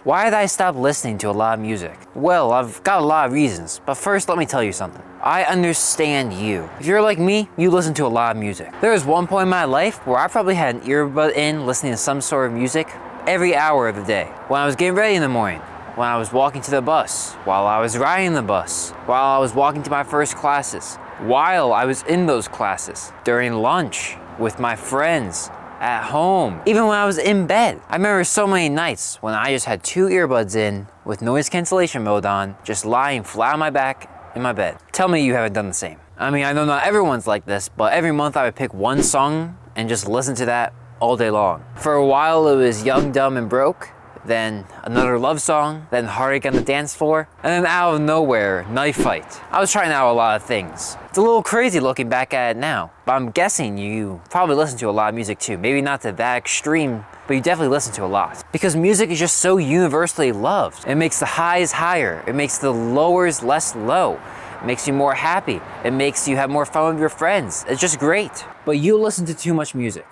Why did I stop listening to a lot of music? Well, I've got a lot of reasons, but first let me tell you something. I understand you. If you're like me, you listen to a lot of music. There was one point in my life where I probably had an earbud in listening to some sort of music every hour of the day. When I was getting ready in the morning, when I was walking to the bus, while I was riding the bus, while I was walking to my first classes, while I was in those classes, during lunch, with my friends, at home, even when I was in bed. I remember so many nights when I just had 2 earbuds in with noise cancellation mode on, just lying flat on my back in my bed. Tell me you haven't done the same. I mean, I know not everyone's like this, but every month I would pick one song and just listen to that all day long. For a while it was Young, Dumb, and Broke, then another love song, then Heartache on the Dance Floor, and then out of nowhere, Knife Fight. I was trying out a lot of things. It's a little crazy looking back at it now, but I'm guessing you probably listen to a lot of music too. Maybe not to that extreme, but you definitely listen to a lot. Because music is just so universally loved. It makes the highs higher, it makes the lowers less low. It makes you more happy. It makes you have more fun with your friends. It's just great. But you listen to too much music.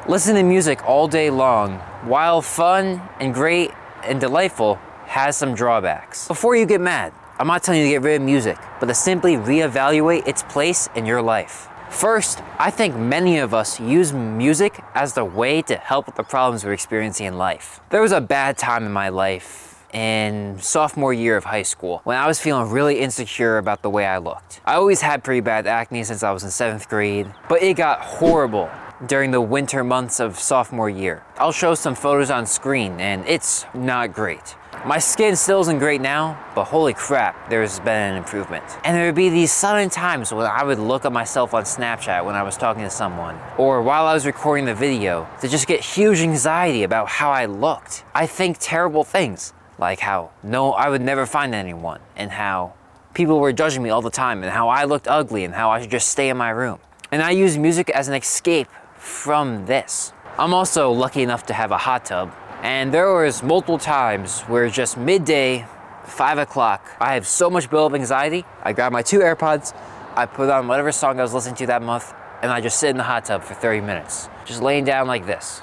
Listening to music all day long, while fun and great and delightful, has some drawbacks. Before you get mad, I'm not telling you to get rid of music, but to simply reevaluate its place in your life. First, I think many of us use music as the way to help with the problems we're experiencing in life. There was a bad time in my life in sophomore year of high school when I was feeling really insecure about the way I looked. I always had pretty bad acne since I was in 7th grade, but it got horrible during the winter months of sophomore year. I'll show some photos on screen and it's not great. My skin still isn't great now, but holy crap, there's been an improvement. And there would be these sudden times when I would look at myself on Snapchat when I was talking to someone, or while I was recording the video, to just get huge anxiety about how I looked. I think terrible things, like how I would never find anyone, and how people were judging me all the time, and how I looked ugly, and how I should just stay in my room. And I use music as an escape from this. I'm also lucky enough to have a hot tub, and there was multiple times where just midday, 5 o'clock, I have so much build-up anxiety, I grab my 2 AirPods, I put on whatever song I was listening to that month, and I just sit in the hot tub for 30 minutes, just laying down like this.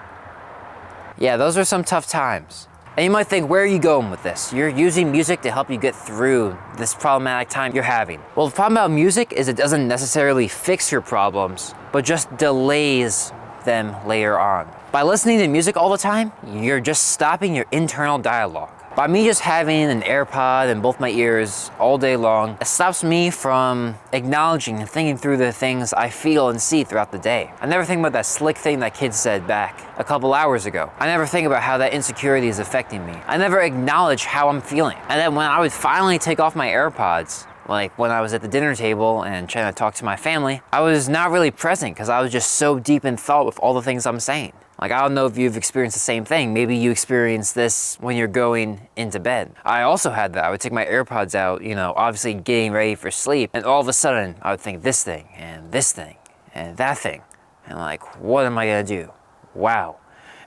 Yeah, those are some tough times. And you might think, where are you going with this? You're using music to help you get through this problematic time you're having. Well, the problem about music is it doesn't necessarily fix your problems, but just delays them later on. By listening to music all the time, you're just stopping your internal dialogue. By me just having an AirPod in both my ears all day long, it stops me from acknowledging and thinking through the things I feel and see throughout the day. I never think about that slick thing that kid said back a couple hours ago. I never think about how that insecurity is affecting me. I never acknowledge how I'm feeling. And then when I would finally take off my AirPods, like when I was at the dinner table and trying to talk to my family, I was not really present because I was just so deep in thought with all the things I'm saying. Like, I don't know if you've experienced the same thing. Maybe you experienced this when you're going into bed. I also had that. I would take my AirPods out, obviously getting ready for sleep, and all of a sudden I would think this thing and that thing. And like, what am I gonna do? Wow.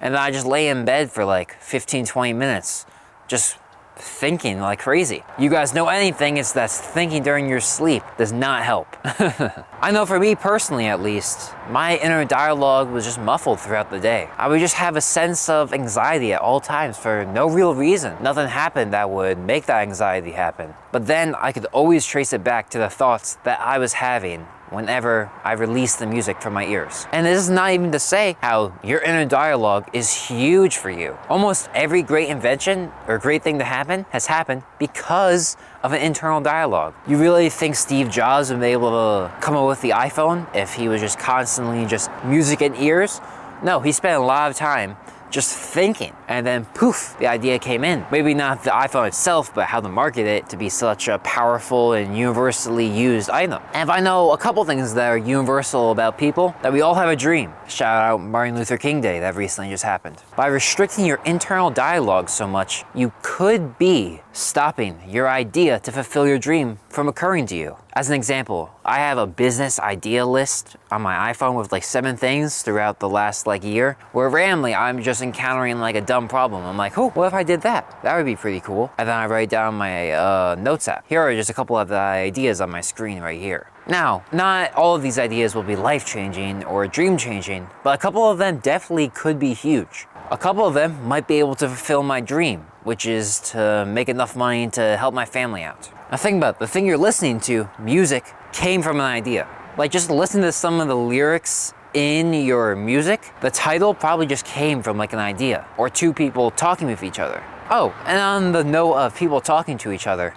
And then I just lay in bed for like 15, 20 minutes, just thinking like crazy. You guys know anything, it's that thinking during your sleep does not help. I know for me personally at least, my inner dialogue was just muffled throughout the day. I would just have a sense of anxiety at all times for no real reason. Nothing happened that would make that anxiety happen. But then I could always trace it back to the thoughts that I was having whenever I release the music from my ears. And this is not even to say how your inner dialogue is huge for you. Almost every great invention or great thing to happen has happened because of an internal dialogue. You really think Steve Jobs would be able to come up with the iPhone if he was just constantly just music in ears? No, he spent a lot of time just thinking, and then poof, the idea came in. Maybe not the iPhone itself, but how to market it to be such a powerful and universally used item. And if I know a couple things that are universal about people, that we all have a dream. Shout out Martin Luther King Day that recently just happened. By restricting your internal dialogue so much, you could be stopping your idea to fulfill your dream from occurring to you. As an example, I have a business idea list on my iPhone with like 7 things throughout the last year, where randomly I'm just encountering like a dumb problem. I'm like, oh, what if I did that? That would be pretty cool. And then I write down my notes app. Here are just a couple of the ideas on my screen right here. Now, not all of these ideas will be life-changing or dream-changing, but a couple of them definitely could be huge. A couple of them might be able to fulfill my dream, which is to make enough money to help my family out. Now think about it, the thing you're listening to, music, came from an idea. Like just listen to some of the lyrics in your music, the title probably just came from like an idea or two people talking with each other. Oh, and on the note of people talking to each other,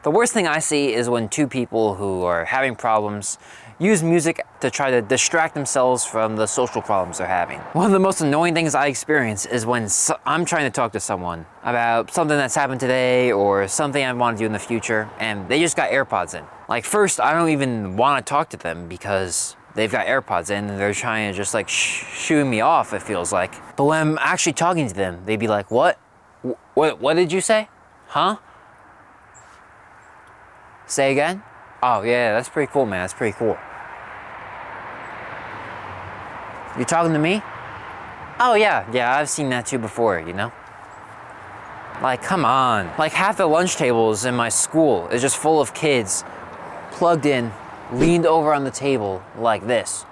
the worst thing I see is when two people who are having problems use music to try to distract themselves from the social problems they're having. One of the most annoying things I experience is when I'm trying to talk to someone about something that's happened today or something I want to do in the future, and they just got AirPods in. Like first, I don't even want to talk to them because they've got AirPods in and they're trying to just like shooing me off, it feels like. But when I'm actually talking to them, they'd be like, what did you say? Huh? Say again? Oh yeah, that's pretty cool, man, that's pretty cool. You talking to me? Oh yeah, I've seen that too before, you know? Like, come on. Like half the lunch tables in my school is just full of kids plugged in, leaned over on the table like this,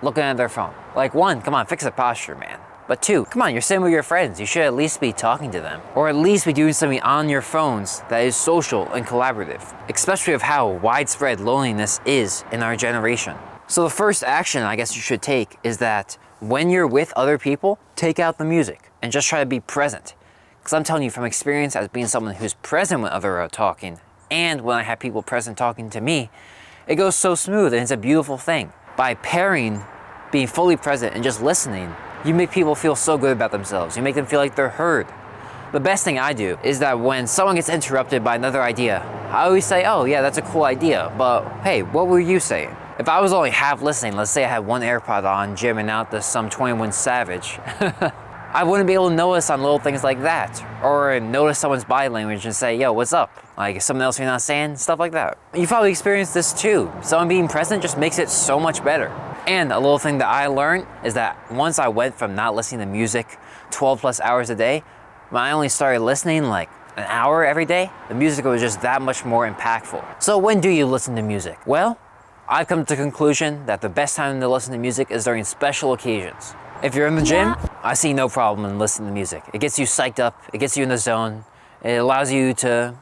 looking at their phone. Like one, come on, fix the posture, man. But two, come on, you're sitting with your friends. You should at least be talking to them. Or at least be doing something on your phones that is social and collaborative, especially of how widespread loneliness is in our generation. So the first action I guess you should take is that when you're with other people, take out the music and just try to be present. Because I'm telling you from experience as being someone who's present when others are talking, and when I have people present talking to me, it goes so smooth and it's a beautiful thing. By pairing being fully present and just listening, you make people feel so good about themselves. You make them feel like they're heard. The best thing I do is that when someone gets interrupted by another idea, I always say, oh yeah, that's a cool idea, but hey, what were you saying? If I was only half listening, let's say I had one AirPod on, jamming out to some 21 Savage, I wouldn't be able to notice on little things like that, or notice someone's body language and say, yo, what's up? Like something else you're not saying, stuff like that. You've probably experienced this too. Someone being present just makes it so much better. And a little thing that I learned is that once I went from not listening to music 12 plus hours a day, when I only started listening like an hour every day, the music was just that much more impactful. So when do you listen to music? Well, I've come to the conclusion that the best time to listen to music is during special occasions. If you're in the gym, I see no problem in listening to music. It gets you psyched up, it gets you in the zone, it allows you to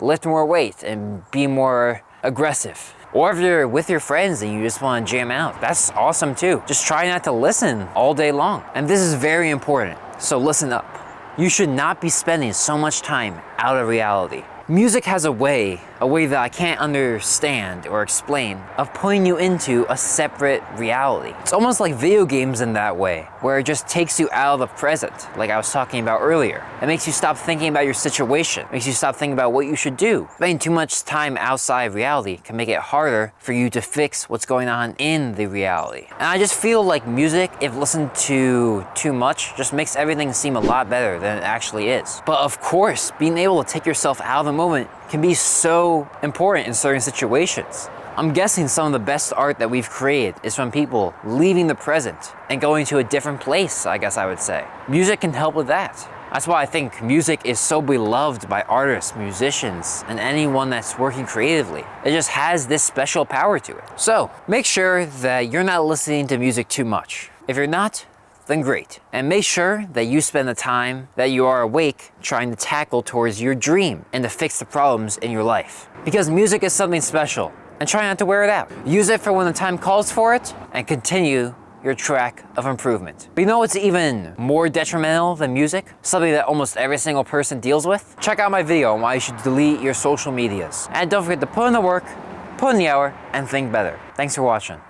lift more weight and be more aggressive. Or if you're with your friends and you just want to jam out, that's awesome too. Just try not to listen all day long. And this is very important, so listen up. You should not be spending so much time out of reality. Music has a way that I can't understand or explain, of putting you into a separate reality. It's almost like video games in that way, where it just takes you out of the present, like I was talking about earlier. It makes you stop thinking about your situation, makes you stop thinking about what you should do. Spending too much time outside of reality can make it harder for you to fix what's going on in the reality. And I just feel like music, if listened to too much, just makes everything seem a lot better than it actually is. But of course, being able to take yourself out of the moment can be so important in certain situations. I'm guessing some of the best art that we've created is from people leaving the present and going to a different place, I guess I would say. Music can help with that. That's why I think music is so beloved by artists, musicians, and anyone that's working creatively. It just has this special power to it. So make sure that you're not listening to music too much. If you're not, then great. And make sure that you spend the time that you are awake trying to tackle towards your dream and to fix the problems in your life. Because music is something special, and try not to wear it out. Use it for when the time calls for it, and continue your track of improvement. But you know what's even more detrimental than music? Something that almost every single person deals with? Check out my video on why you should delete your social medias. And don't forget to put in the work, put in the hour, and think better. Thanks for watching.